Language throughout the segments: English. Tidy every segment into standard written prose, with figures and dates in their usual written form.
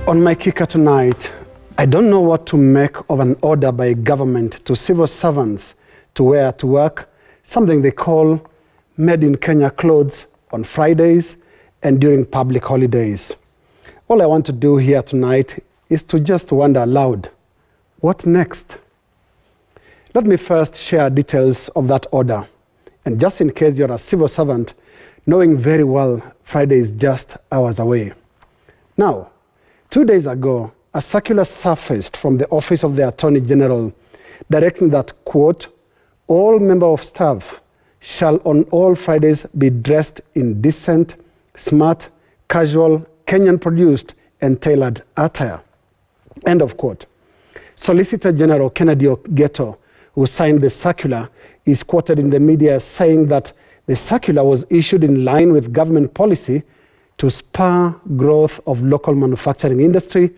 On my kicker tonight, I don't know what to make of an order by government to civil servants to wear to work something they call made in Kenya clothes on Fridays and during public holidays. All I want to do here tonight is to just wonder aloud, what next? Let me first share details of that order. And just in case you're a civil servant, knowing very well Friday is just hours away. Now, 2 days ago, a circular surfaced from the Office of the Attorney General directing that, quote, all members of staff shall on all Fridays be dressed in decent, smart, casual, Kenyan-produced and tailored attire, end of quote. Solicitor General Kennedy Ogeto, who signed the circular, is quoted in the media as saying that the circular was issued in line with government policy to spur growth of local manufacturing industry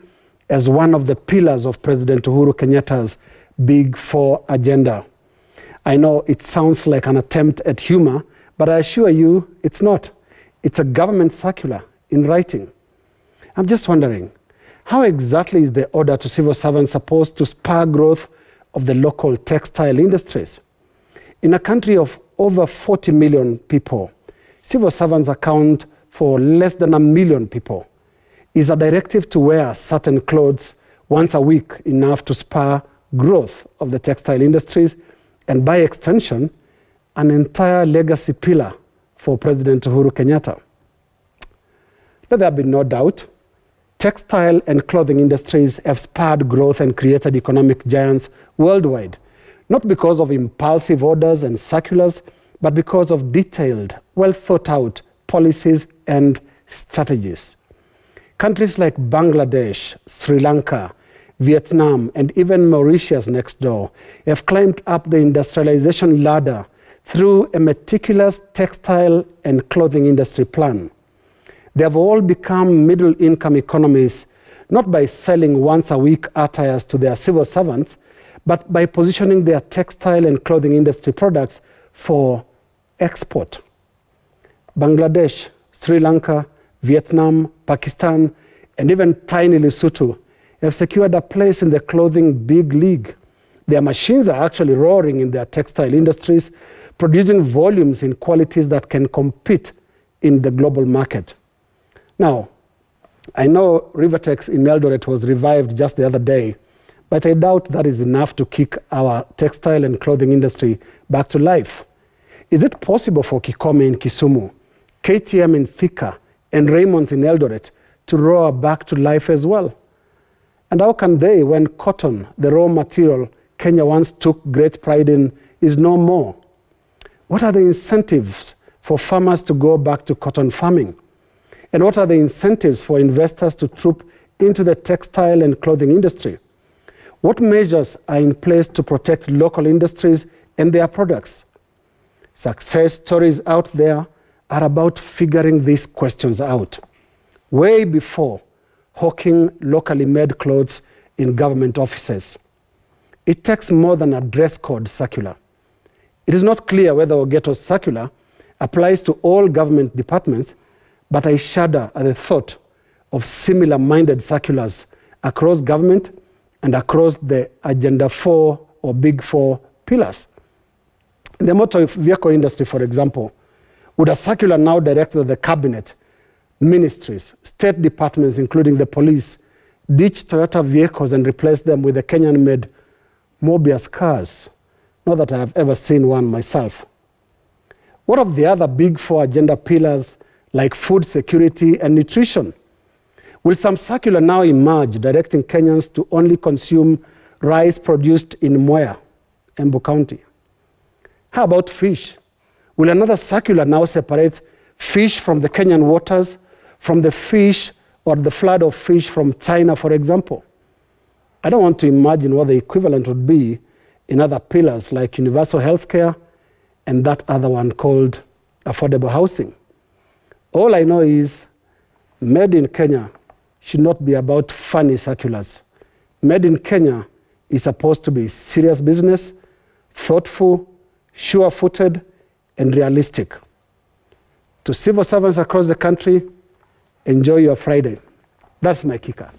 as one of the pillars of President Uhuru Kenyatta's Big Four agenda. I know it sounds like an attempt at humor, but I assure you it's not. It's a government circular in writing. I'm just wondering, how exactly is the order to civil servants supposed to spur growth of the local textile industries? In a country of over 40 million people, civil servants account for less than 1 million people. Is a directive to wear certain clothes once a week enough to spur growth of the textile industries and, by extension, an entire legacy pillar for President Uhuru Kenyatta? Let there be no doubt, textile and clothing industries have spurred growth and created economic giants worldwide, not because of impulsive orders and circulars, but because of detailed, well-thought-out policies and strategies. Countries like Bangladesh, Sri Lanka, Vietnam, and even Mauritius next door have climbed up the industrialization ladder through a meticulous textile and clothing industry plan. They have all become middle-income economies, not by selling once-a-week attires to their civil servants, but by positioning their textile and clothing industry products for export. Bangladesh, Sri Lanka, Vietnam, Pakistan, and even tiny Lesotho have secured a place in the clothing big league. Their machines are actually roaring in their textile industries, producing volumes in qualities that can compete in the global market. Now, I know Rivertex in Eldoret was revived just the other day, but I doubt that is enough to kick our textile and clothing industry back to life. Is it possible for Kikome in Kisumu, KTM in Thika, and Raymond in Eldoret to roar back to life as well? And how can they when cotton, the raw material Kenya once took great pride in, is no more? What are the incentives for farmers to go back to cotton farming? And what are the incentives for investors to troop into the textile and clothing industry? What measures are in place to protect local industries and their products? Success stories out there are about figuring these questions out, way before hawking locally made clothes in government offices. It takes more than a dress code circular. It is not clear whether Ogeto's circular applies to all government departments, but I shudder at the thought of similar-minded circulars across government and across the Agenda 4 or Big Four pillars. In the motor vehicle industry, for example, would a circular now direct the cabinet, ministries, state departments, including the police, ditch Toyota vehicles and replace them with the Kenyan-made Mobius cars? Not that I have ever seen one myself. What of the other Big Four agenda pillars like food security and nutrition? Will some circular now emerge directing Kenyans to only consume rice produced in Mwea, Embu County? How about fish? Will another circular now separate fish from the Kenyan waters from the fish or the flood of fish from China, for example? I don't want to imagine what the equivalent would be in other pillars like universal healthcare and that other one called affordable housing. All I know is Made in Kenya should not be about funny circulars. Made in Kenya is supposed to be serious business, thoughtful, sure-footed, and realistic. To civil servants across the country, enjoy your Friday. That's my kicker.